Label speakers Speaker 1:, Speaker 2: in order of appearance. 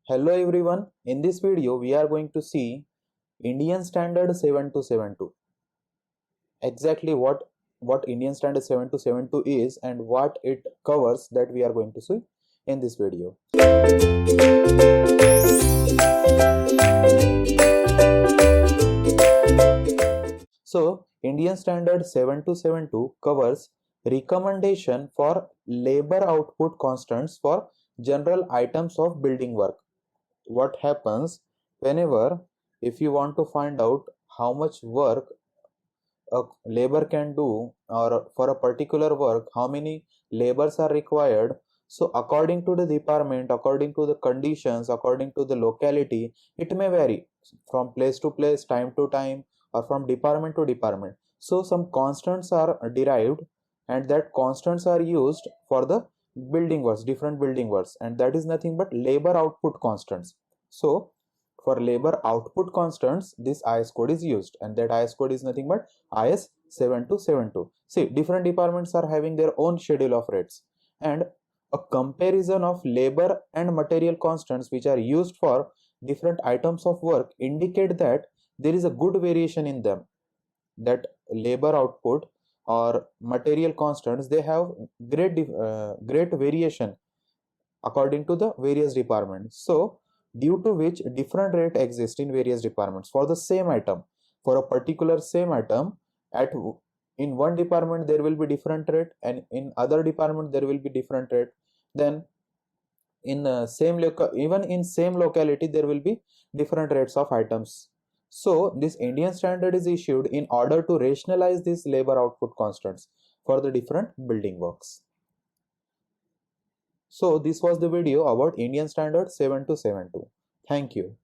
Speaker 1: Hello everyone, in this video we are going to see Indian Standard 7272. Exactly what Indian Standard 7272 is and what it covers, that we are going to see in this video. So Indian Standard 7272 covers recommendation for labor output constants for general items of building work. What happens whenever, if you want to find out how much work a labor can do, or for a particular work how many labors are required, so according to the department, according to the conditions, according to the locality, it may vary from place to place, time to time, or from department to department. So some constants are derived, and that constants are used for the building works, different building works, and that is nothing but labor output constants. So for labor output constants, this IS code is used, and that IS code is nothing but IS 7272. See, different departments are having their own schedule of rates, and a comparison of labor and material constants which are used for different items of work indicate that there is a good variation in them, that labor output or material constants, they have great variation according to the various departments. So due to which different rate exist in various departments for the same item. For a particular same item, at in one department there will be different rate, and in other department there will be different rate. Then in even in same locality there will be different rates of items. So this Indian standard is issued in order to rationalize these labor output constants for the different building works. So this was the video about Indian Standard 7272. Thank you.